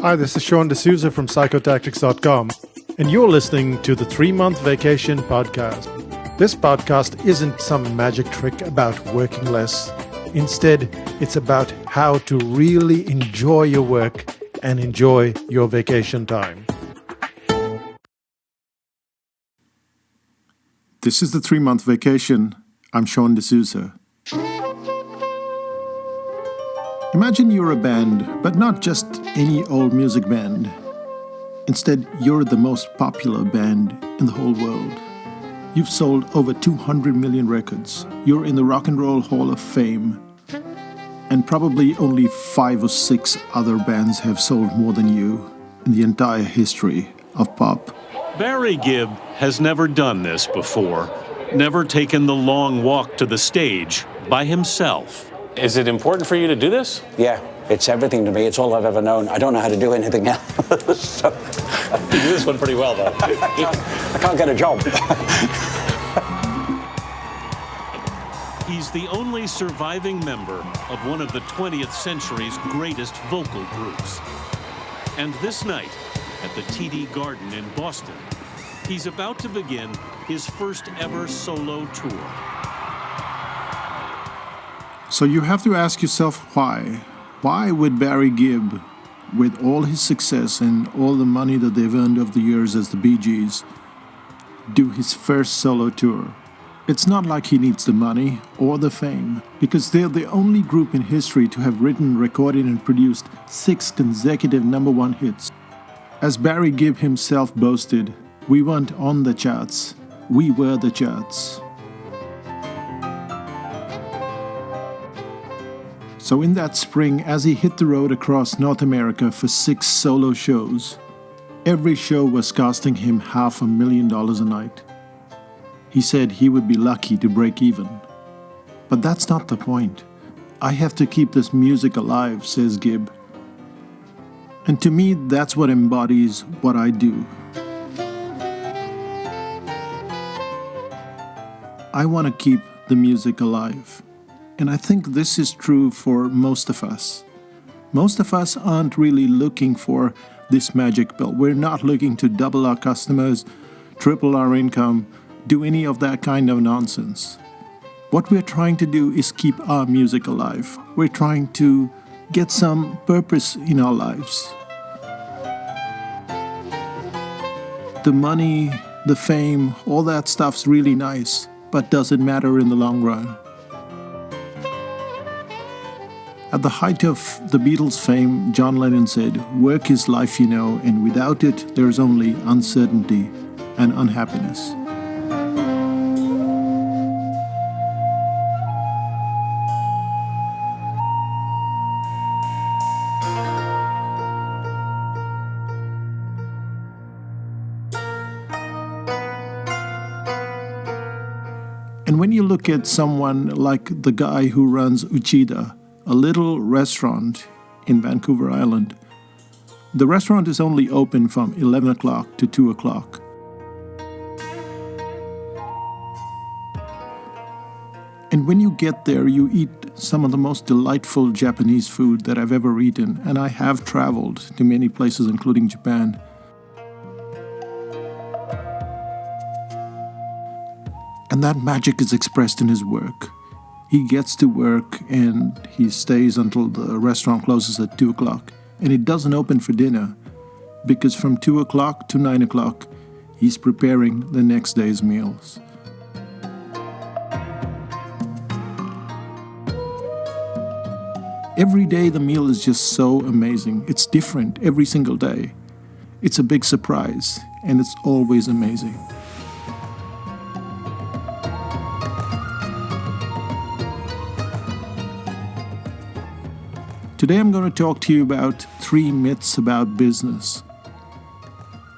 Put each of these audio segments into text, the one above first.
Hi, this is Sean D'Souza from psychotactics.com, and you're listening to the 3-Month Vacation Podcast. This podcast isn't some magic trick about working less. Instead, it's about how to really enjoy your work and enjoy your vacation time. This is the 3-Month Vacation. I'm Sean D'Souza. Imagine you're a band, but not just any old music band. Instead, you're the most popular band in the whole world. You've sold over 200 million records. You're in the Rock and Roll Hall of Fame. And probably only 5 or 6 other bands have sold more than you in the entire history of pop. Barry Gibb has never done this before. Never taken the long walk to the stage by himself. Is it important for you to do this? Yeah, it's everything to me. It's all I've ever known. I don't know how to do anything else. So, You do this one pretty well, though. I can't get a job. He's the only surviving member of one of the 20th century's greatest vocal groups. And this night, at the TD Garden in Boston, he's about to begin his first ever solo tour. So you have to ask yourself why. Why would Barry Gibb, with all his success and all the money that they've earned over the years as the Bee Gees, do his first solo tour? It's not like he needs the money or the fame, because they're the only group in history to have written, recorded, and produced 6 consecutive #1 hits. As Barry Gibb himself boasted, we weren't on the charts, we were the charts. So in that spring, as he hit the road across North America for 6 solo shows, every show was costing him $500,000 a night. He said he would be lucky to break even. But that's not the point. I have to keep this music alive, says Gibb. And to me, that's what embodies what I do. I want to keep the music alive. And I think this is true for most of us. Most of us aren't really looking for this magic pill. We're not looking to double our customers, triple our income, do any of that kind of nonsense. What we're trying to do is keep our music alive. We're trying to get some purpose in our lives. The money, the fame, all that stuff's really nice, but doesn't matter in the long run. At the height of the Beatles' fame, John Lennon said, "Work is life, you know, and without it, there's only uncertainty and unhappiness." And when you look at someone like the guy who runs Uchida, a little restaurant in Vancouver Island, the restaurant is only open from 11 o'clock to 2 o'clock. And when you get there, you eat some of the most delightful Japanese food that I've ever eaten, and I have traveled to many places, including Japan. And that magic is expressed in his work. He gets to work and he stays until the restaurant closes at 2 o'clock. And it doesn't open for dinner because from 2 o'clock to 9 o'clock, he's preparing the next day's meals. Every day the meal is just so amazing. It's different every single day. It's a big surprise and it's always amazing. Today I'm going to talk to you about 3 myths about business.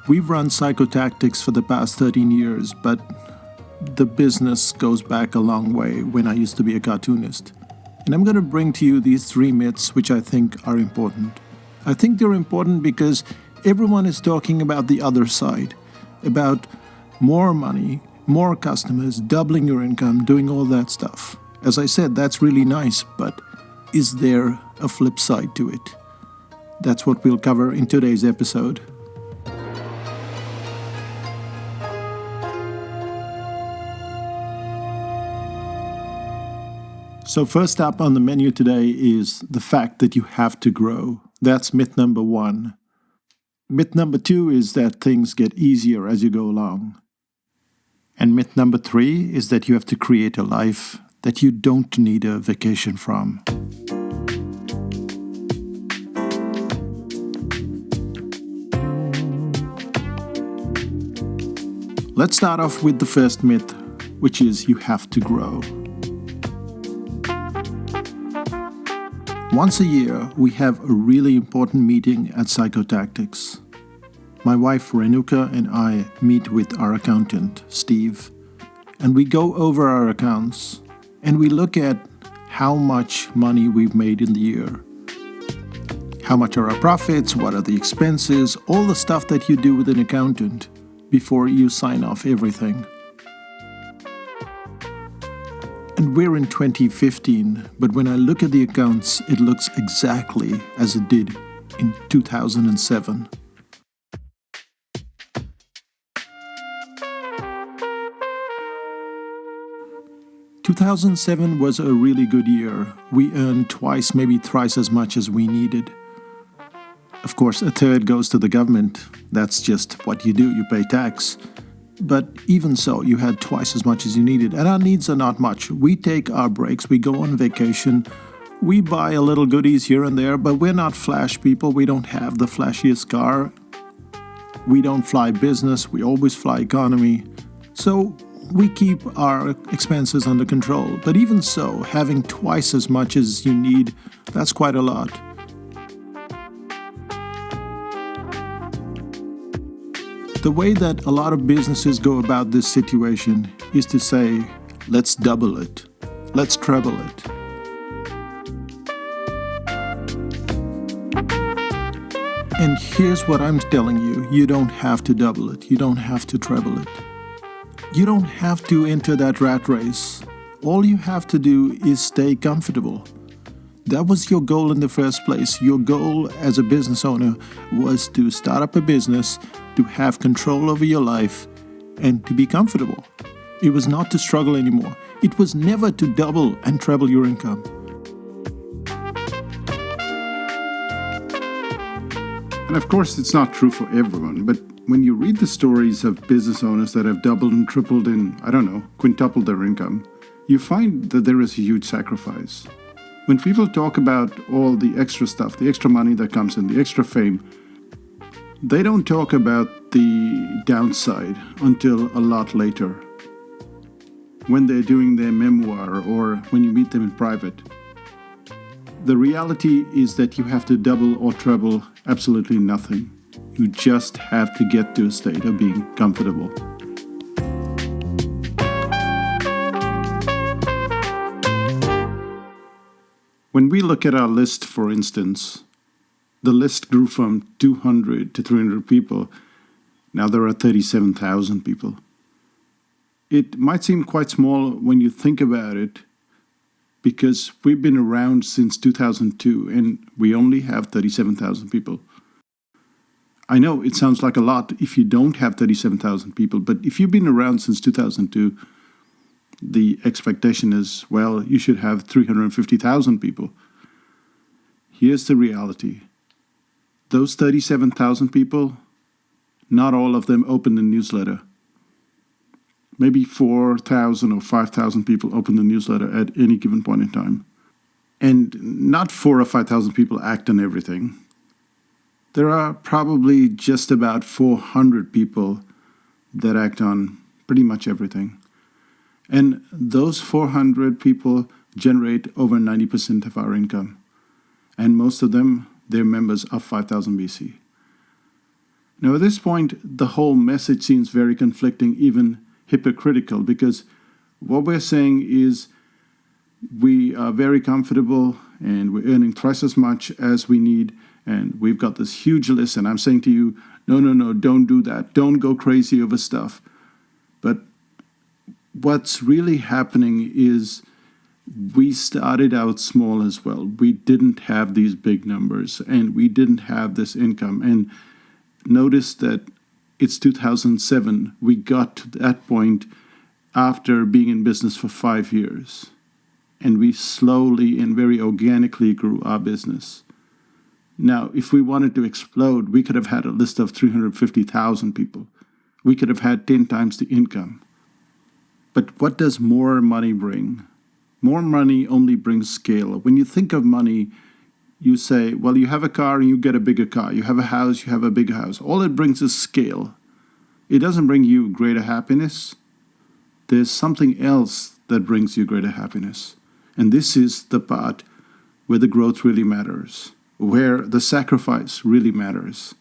We've run Psychotactics for the past 13 years, but the business goes back a long way when I used to be a cartoonist. And I'm going to bring to you these 3 myths which I think are important. I think they're important because everyone is talking about the other side, about more money, more customers, doubling your income, doing all that stuff. As I said, that's really nice, but is there a flip side to it? That's what we'll cover in today's episode. So first up on the menu today is the fact that you have to grow. That's myth number 1. Myth number 2 is that things get easier as you go along. And myth number 3 is that you have to create a life that you don't need a vacation from. Let's start off with the first myth, which is you have to grow. Once a year, we have a really important meeting at Psychotactics. My wife Renuka and I meet with our accountant, Steve, and we go over our accounts and we look at how much money we've made in the year. How much are our profits, what are the expenses, all the stuff that you do with an accountant before you sign off everything. And we're in 2015, but when I look at the accounts, it looks exactly as it did in 2007. 2007 was a really good year. We earned twice, maybe thrice as much as we needed. Of course, a third goes to the government. That's just what you do, you pay tax. But even so, you had twice as much as you needed. And our needs are not much. We take our breaks, we go on vacation, we buy a little goodies here and there, but we're not flash people. We don't have the flashiest car. We don't fly business, we always fly economy. So we keep our expenses under control. But even so, having twice as much as you need, that's quite a lot. The way that a lot of businesses go about this situation is to say, let's double it, let's treble it. And here's what I'm telling you, you don't have to double it, you don't have to treble it. You don't have to enter that rat race. All you have to do is stay comfortable. That was your goal in the first place. Your goal as a business owner was to start up a business, to have control over your life, and to be comfortable. It was not to struggle anymore. It was never to double and treble your income. And of course, it's not true for everyone, but when you read the stories of business owners that have doubled and tripled and, quintupled their income, you find that there is a huge sacrifice. When people talk about all the extra stuff, the extra money that comes in, the extra fame, they don't talk about the downside until a lot later, when they're doing their memoir or when you meet them in private. The reality is that you have to double or treble absolutely nothing. You just have to get to a state of being comfortable. When we look at our list, for instance, the list grew from 200 to 300 people. Now there are 37,000 people. It might seem quite small when you think about it, because we've been around since 2002 and we only have 37,000 people. I know it sounds like a lot if you don't have 37,000 people, but if you've been around since 2002, the expectation is, well, you should have 350,000 people. Here's the reality. Those 37,000 people, not all of them open the newsletter. Maybe 4,000 or 5,000 people open the newsletter at any given point in time. And not 4,000 or 5,000 people act on everything. There are probably just about 400 people that act on pretty much everything. And those 400 people generate over 90% of our income. And most of them, they're members of 5000 BC. Now at this point, the whole message seems very conflicting, even hypocritical, because what we're saying is we are very comfortable and we're earning twice as much as we need, and we've got this huge list, and I'm saying to you, no, don't do that. Don't go crazy over stuff. But what's really happening is we started out small as well. We didn't have these big numbers and we didn't have this income. And notice that it's 2007. We got to that point after being in business for 5 years. And we slowly and very organically grew our business. Now, if we wanted to explode, we could have had a list of 350,000 people. We could have had 10 times the income. But what does more money bring? More money only brings scale. When you think of money, you say, well, you have a car and you get a bigger car. You have a house, you have a bigger house. All it brings is scale. It doesn't bring you greater happiness. There's something else that brings you greater happiness. And this is the part where the growth really matters, where the sacrifice really matters.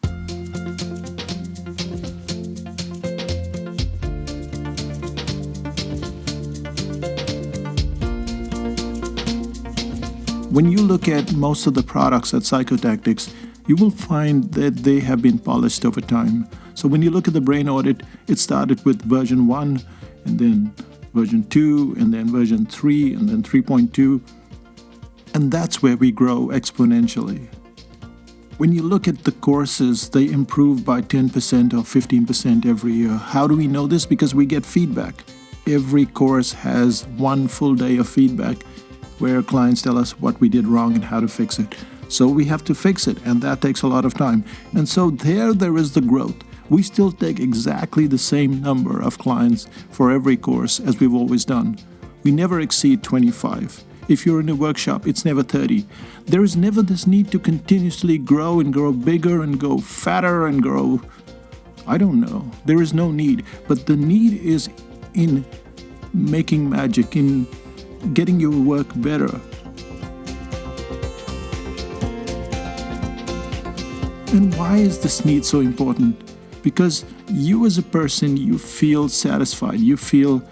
When you look at most of the products at Psychotactics, you will find that they have been polished over time. So when you look at the brain audit, it started with version 1, and then version 2, and then version 3, and then 3.2. And that's where we grow exponentially. When you look at the courses, they improve by 10% or 15% every year. How do we know this? Because we get feedback. Every course has one full day of feedback where clients tell us what we did wrong and how to fix it. So we have to fix it, and that takes a lot of time. And so there is the growth. We still take exactly the same number of clients for every course as we've always done. We never exceed 25. If you're in a workshop, it's never 30. There is never this need to continuously grow and grow bigger and go fatter and grow, I don't know. There is no need. But the need is in making magic, in getting your work better. And why is this need so important? Because you as a person, you feel satisfied. You feel,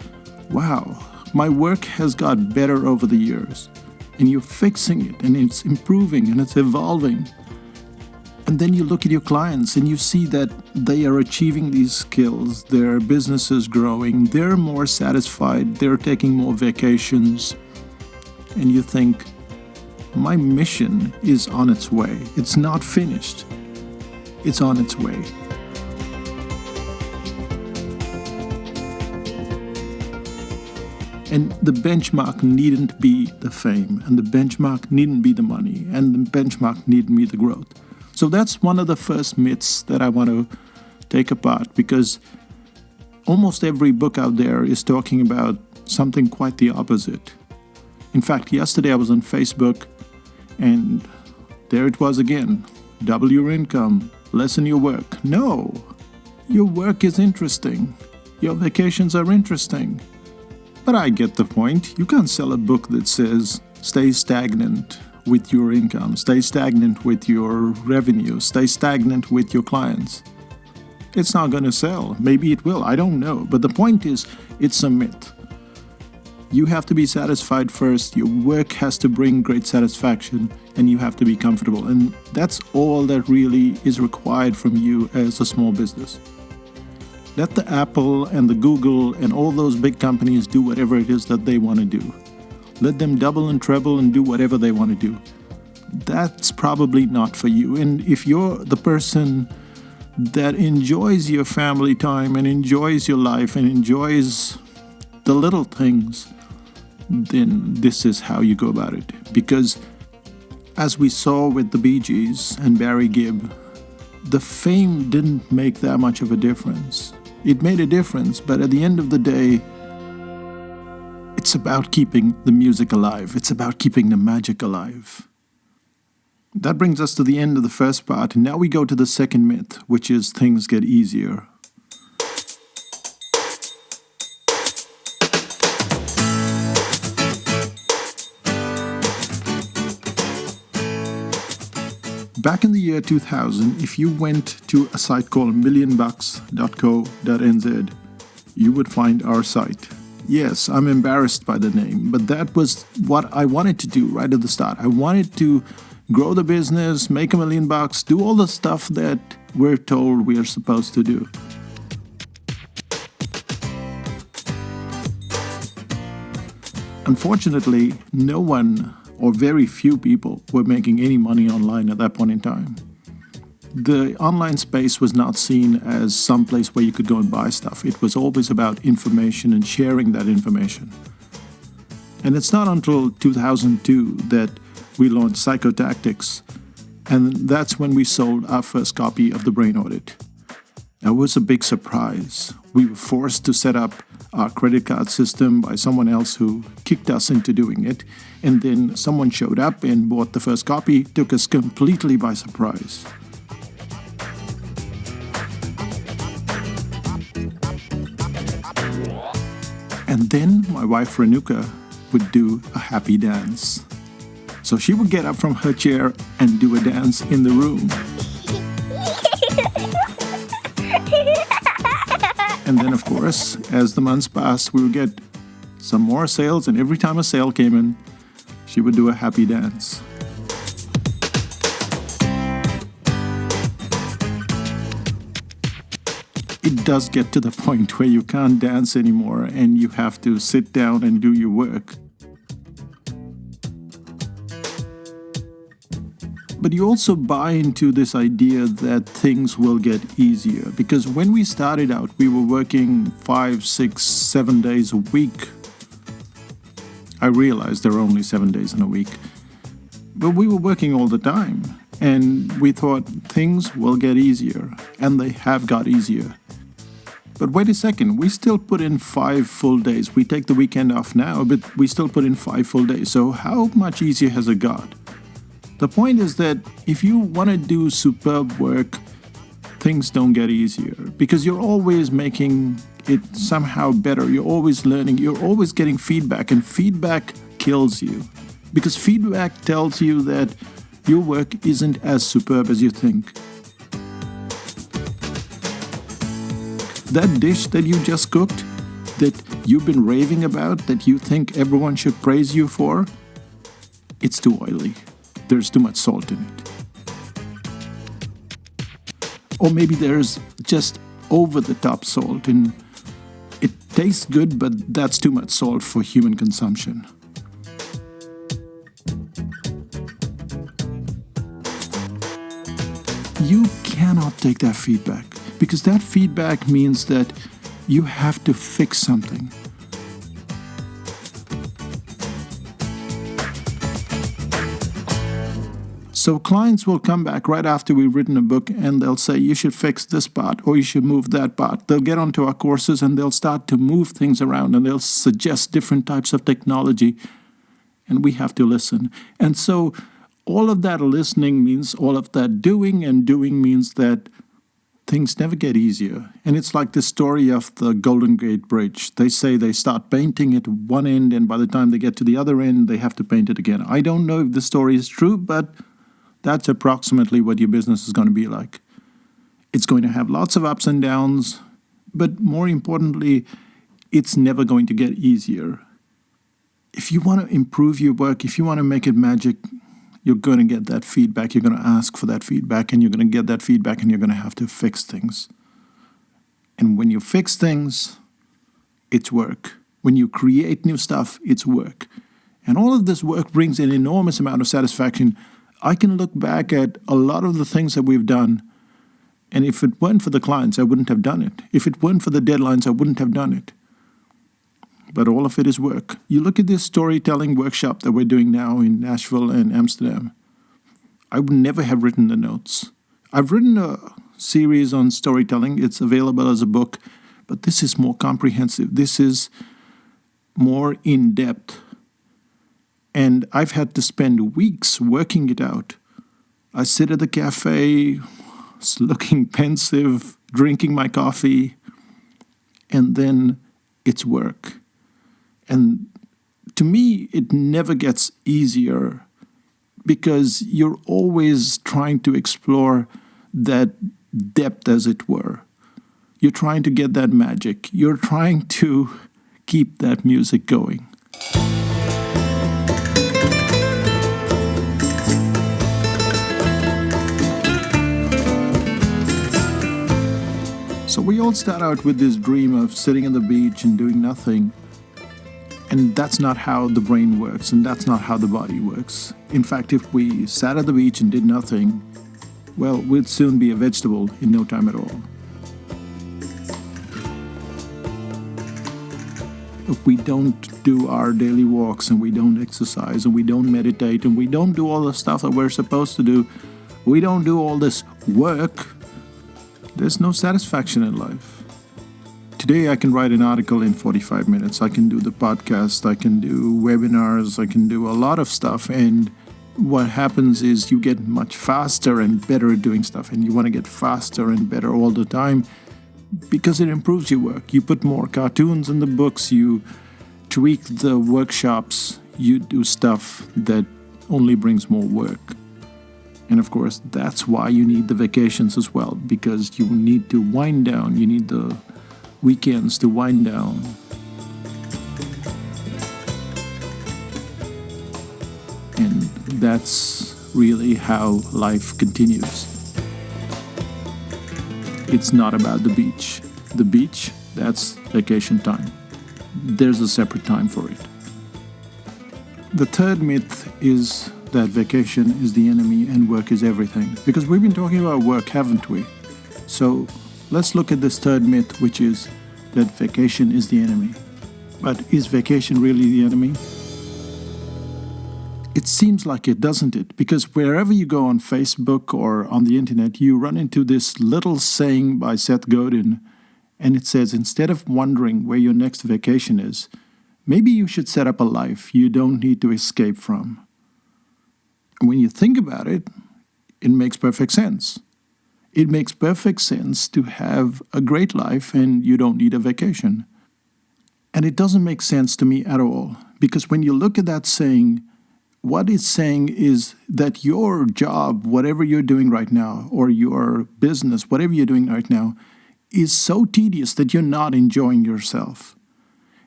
wow, my work has got better over the years. And you're fixing it, and it's improving, and it's evolving. And then you look at your clients and you see that they are achieving these skills, their business is growing, they're more satisfied, they're taking more vacations. And you think, my mission is on its way. It's not finished. It's on its way. And the benchmark needn't be the fame, and the benchmark needn't be the money, and the benchmark needn't be the growth. So that's one of the first myths that I want to take apart, because almost every book out there is talking about something quite the opposite. In fact, yesterday I was on Facebook, and there it was again. Double your income, lessen your work. No, your work is interesting. Your vacations are interesting. But I get the point. You can't sell a book that says, stay stagnant with your income, stay stagnant with your revenue, stay stagnant with your clients. It's not going to sell. Maybe it will. I don't know. But the point is, it's a myth. You have to be satisfied first. Your work has to bring great satisfaction, and you have to be comfortable. And that's all that really is required from you as a small business. Let the Apple and the Google and all those big companies do whatever it is that they want to do. Let them double and treble and do whatever they want to do. That's probably not for you. And if you're the person that enjoys your family time and enjoys your life and enjoys the little things, then this is how you go about it. Because as we saw with the Bee Gees and Barry Gibb, the fame didn't make that much of a difference. It made a difference, but at the end of the day, it's about keeping the music alive. It's about keeping the magic alive. That brings us to the end of the first part, and now we go to the second myth, which is things get easier. Back in the year 2000, if you went to a site called millionbucks.co.nz, you would find our site. Yes, I'm embarrassed by the name, but that was what I wanted to do right at the start. I wanted to grow the business, make $1 million, do all the stuff that we're told we are supposed to do. $1 Unfortunately, no one or very few people were making any money online at that point in time. The online space was not seen as some place where you could go and buy stuff. It was always about information and sharing that information. And it's not until 2002 that we launched Psychotactics, and that's when we sold our first copy of The Brain Audit. That was a big surprise. We were forced to set up our credit card system by someone else who kicked us into doing it, and then someone showed up and bought the first copy, took us completely by surprise. And then my wife Renuka would do a happy dance. So she would get up from her chair and do a dance in the room. And then, of course, as the months passed, we would get some more sales, and every time a sale came in, she would do a happy dance. It does get to the point where you can't dance anymore and you have to sit down and do your work. But you also buy into this idea that things will get easier. Because when we started out, we were working 5, 6, 7 days a week. I realized there are only 7 days in a week. But we were working all the time. And we thought things will get easier. And they have got easier. But wait a second, we still put in 5 full days. We take the weekend off now, but we still put in 5 full days. So how much easier has it got? The point is that if you want to do superb work, things don't get easier because you're always making it somehow better. You're always learning. You're always getting feedback, and feedback kills you because feedback tells you that your work isn't as superb as you think. That dish that you just cooked, that you've been raving about, that you think everyone should praise you for, it's too oily. There's too much salt in it. Or maybe there's just over-the-top salt and it tastes good, but that's too much salt for human consumption. You cannot take that feedback because that feedback means that you have to fix something. So clients will come back right after we've written a book and they'll say, you should fix this part or you should move that part. They'll get onto our courses and they'll start to move things around and they'll suggest different types of technology and we have to listen. And so all of that listening means all of that doing, and doing means that things never get easier. And it's like the story of the Golden Gate Bridge. They say they start painting at one end and by the time they get to the other end, they have to paint it again. I don't know if the story is true, but that's approximately what your business is going to be like. It's going to have lots of ups and downs, but more importantly, it's never going to get easier. If you want to improve your work, if you want to make it magic, you're going to get that feedback. You're going to ask for that feedback, and you're going to get that feedback, and you're going to have to fix things. And when you fix things, it's work. When you create new stuff, it's work. And all of this work brings an enormous amount of satisfaction. I can look back at a lot of the things that we've done, and if it weren't for the clients, I wouldn't have done it. If it weren't for the deadlines, I wouldn't have done it. But all of it is work. You look at this storytelling workshop that we're doing now in Nashville and Amsterdam. I would never have written the notes. I've written a series on storytelling. It's available as a book, but this is more comprehensive. This is more in-depth. And I've had to spend weeks working it out. I sit at the cafe, looking pensive, drinking my coffee, and then it's work. And to me, it never gets easier because you're always trying to explore that depth, as it were. You're trying to get that magic. You're trying to keep that music going. So we all start out with this dream of sitting on the beach and doing nothing. And that's not how the brain works, and that's not how the body works. In fact, if we sat at the beach and did nothing, well, we'd soon be a vegetable in no time at all. If we don't do our daily walks, and we don't exercise, and we don't meditate, and we don't do all the stuff that we're supposed to do, we don't do all this work, there's no satisfaction in life. Today I can write an article in 45 minutes. I can do the podcast, I can do webinars, I can do a lot of stuff. And what happens is you get much faster and better at doing stuff. And you want to get faster and better all the time because it improves your work. You put more cartoons in the books, you tweak the workshops, you do stuff that only brings more work. And of course, that's why you need the vacations as well, because you need to wind down, you need the weekends to wind down. And that's really how life continues. It's not about the beach. The beach, that's vacation time. There's a separate time for it. The third myth is that vacation is the enemy and work is everything. Because we've been talking about work, haven't we? So let's look at this third myth, which is that vacation is the enemy. But is vacation really the enemy? It seems like it, doesn't it? Because wherever you go on Facebook or on the internet, you run into this little saying by Seth Godin, and it says, instead of wondering where your next vacation is, maybe you should set up a life you don't need to escape from. And when you think about it, it makes perfect sense. It makes perfect sense to have a great life and you don't need a vacation. And it doesn't make sense to me at all, because when you look at that saying, what it's saying is that your job, whatever you're doing right now, or your business, whatever you're doing right now, is so tedious that you're not enjoying yourself.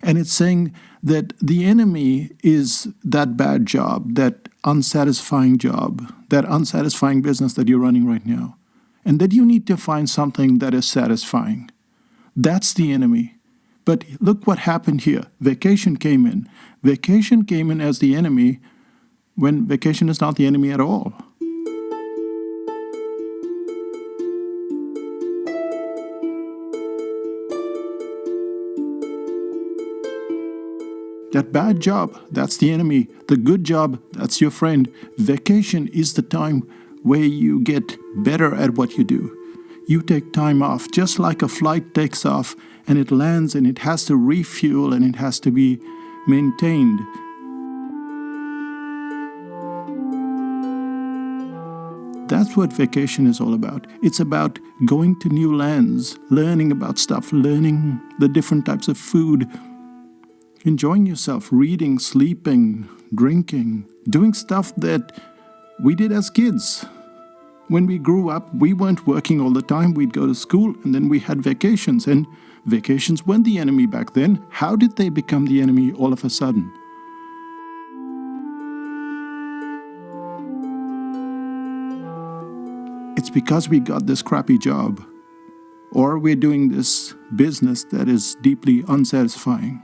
And it's saying that the enemy is that bad job, that unsatisfying job, that unsatisfying business that you're running right now. And that you need to find something that is satisfying. That's the enemy. But look what happened here. Vacation came in. Vacation came in as the enemy when vacation is not the enemy at all. That bad job, that's the enemy. The good job, that's your friend. Vacation is the time where you get better at what you do. You take time off, just like a flight takes off and it lands and it has to refuel and it has to be maintained. That's what vacation is all about. It's about going to new lands, learning about stuff, learning the different types of food, enjoying yourself, reading, sleeping, drinking, doing stuff that we did as kids. When we grew up, we weren't working all the time. We'd go to school and then we had vacations. And vacations weren't the enemy back then. How did they become the enemy all of a sudden? It's because we got this crappy job, or we're doing this business that is deeply unsatisfying.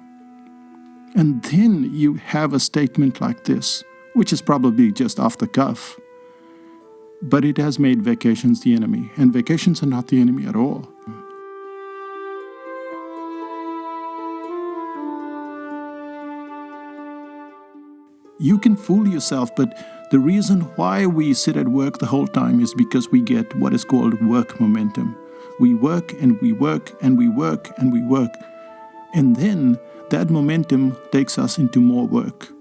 And then you have a statement like this, which is probably just off the cuff, but it has made vacations the enemy, and vacations are not the enemy at all. You can fool yourself, but the reason why we sit at work the whole time is because we get what is called work momentum. We work and we work and we work and we work. And then that momentum takes us into more work.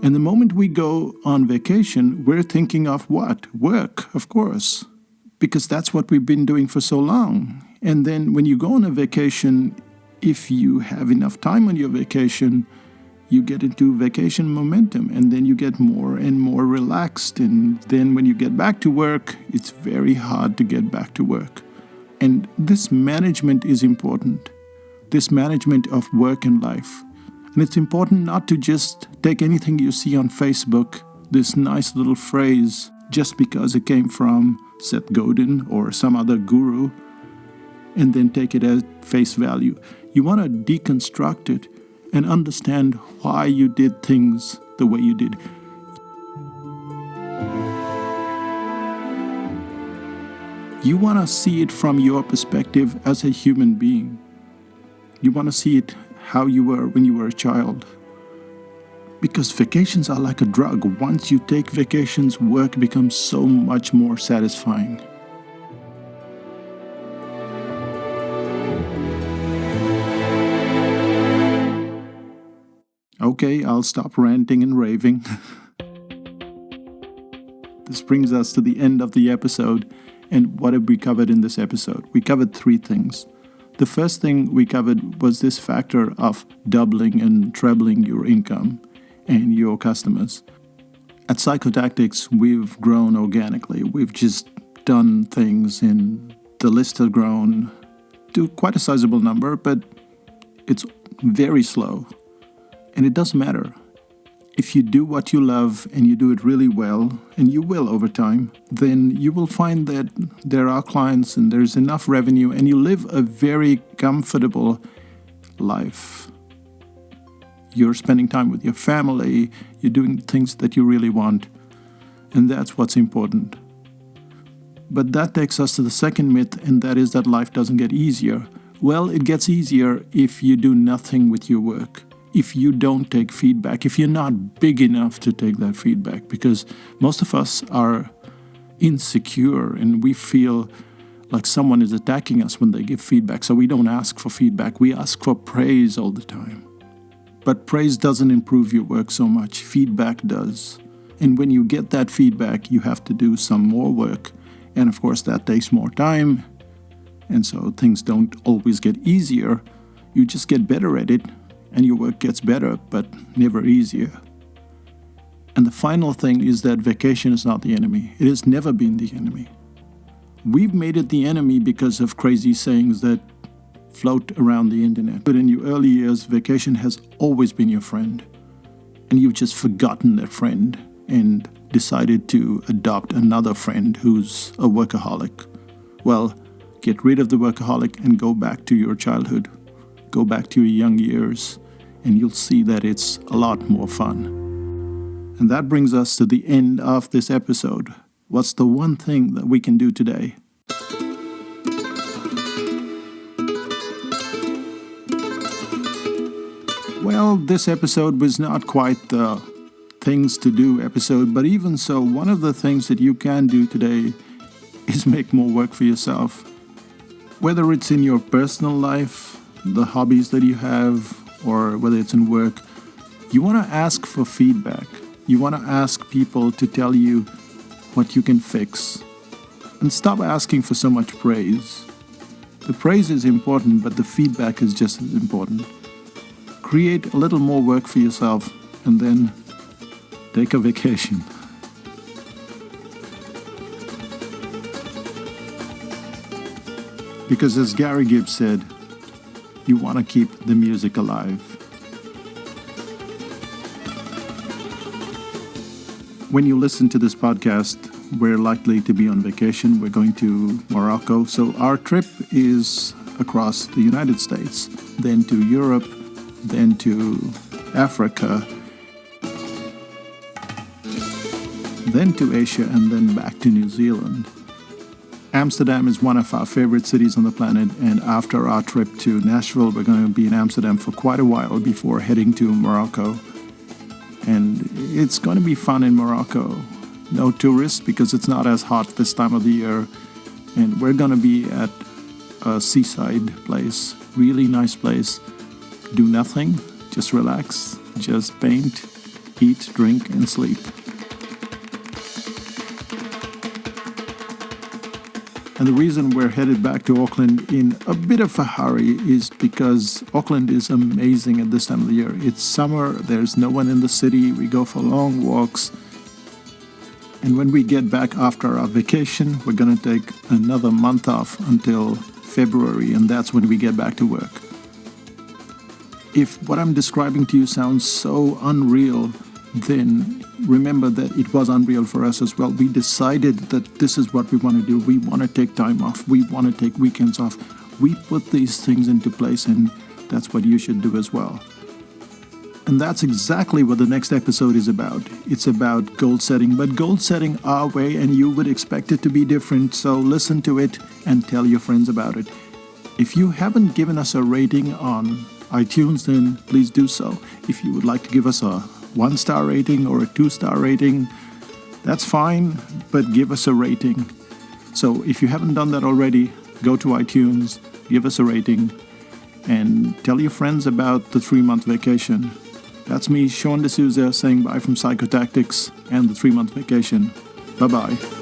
And the moment we go on vacation, we're thinking of what? Work, of course, because that's what we've been doing for so long. And then when you go on a vacation, if you have enough time on your vacation, you get into vacation momentum, and then you get more and more relaxed. And then when you get back to work, it's very hard to get back to work. And this management is important, this management of work and life. And it's important not to just take anything you see on Facebook, this nice little phrase, just because it came from Seth Godin or some other guru. and then take it at face value. You want to deconstruct it and understand why you did things the way you did. You want to see it from your perspective as a human being. You want to see it how you were when you were a child. Because vacations are like a drug. Once you take vacations, work becomes so much more satisfying. Okay, I'll stop ranting and raving. This brings us to the end of the episode. And what have we covered in this episode? We covered 3 things. The first thing we covered was this factor of doubling and trebling your income and your customers. At Psychotactics, we've grown organically. We've just done things, and the list has grown to quite a sizable number, but it's very slow. And it doesn't matter. If you do what you love and you do it really well, and you will over time, then you will find that there are clients and there's enough revenue and you live a very comfortable life. You're spending time with your family, you're doing things that you really want, and that's what's important. But that takes us to the second myth, and that is that life doesn't get easier. Well, it gets easier if you do nothing with your work. If you don't take feedback, if you're not big enough to take that feedback, because most of us are insecure and we feel like someone is attacking us when they give feedback, so we don't ask for feedback, we ask for praise all the time. But praise doesn't improve your work so much, feedback does. And when you get that feedback, you have to do some more work, and of course that takes more time, and so things don't always get easier, you just get better at it. And your work gets better, but never easier. And the final thing is that vacation is not the enemy. It has never been the enemy. We've made it the enemy because of crazy sayings that float around the internet. But in your early years, vacation has always been your friend. And you've just forgotten that friend and decided to adopt another friend who's a workaholic. Well, get rid of the workaholic and go back to your childhood. Go back to your young years, and you'll see that it's a lot more fun. And that brings us to the end of this episode. What's the one thing that we can do today? Well, this episode was not quite the things to do episode, but even so, one of the things that you can do today is make more work for yourself. Whether it's in your personal life, the hobbies that you have, or whether it's in work, you want to ask for feedback. You want to ask people to tell you what you can fix. And stop asking for so much praise. The praise is important, but the feedback is just as important. Create a little more work for yourself, and then take a vacation. Because as Gary Gibbs said, you want to keep the music alive. When you listen to this podcast, we're likely to be on vacation. We're going to Morocco. So our trip is across the United States, then to Europe, then to Africa, then to Asia, and then back to New Zealand. Amsterdam is one of our favorite cities on the planet, and after our trip to Nashville, we're going to be in Amsterdam for quite a while before heading to Morocco. And it's going to be fun in Morocco. No tourists because it's not as hot this time of the year. And we're going to be at a seaside place, really nice place. Do nothing, just relax, just paint, eat, drink, and sleep. And the reason we're headed back to Auckland in a bit of a hurry is because Auckland is amazing at this time of the year. It's summer, there's no one in the city, we go for long walks. And when we get back after our vacation, we're going to take another month off until February, and that's when we get back to work. If what I'm describing to you sounds so unreal, then remember that it was unreal for us as well. We decided that this is what we want to do. We want to take time off. We want to take weekends off. We put these things into place, and that's what you should do as well. And that's exactly what the next episode is about. It's about goal setting, but goal setting our way, and you would expect it to be different. So listen to it and tell your friends about it. If you haven't given us a rating on iTunes, then please do so. If you would like to give us a 1-star rating or a 2-star rating, that's fine, but give us a rating. So if you haven't done that already, go to iTunes, give us a rating, and tell your friends about the 3-month vacation. That's me, Sean D'Souza, saying bye from Psychotactics and the 3-month vacation. Bye-bye.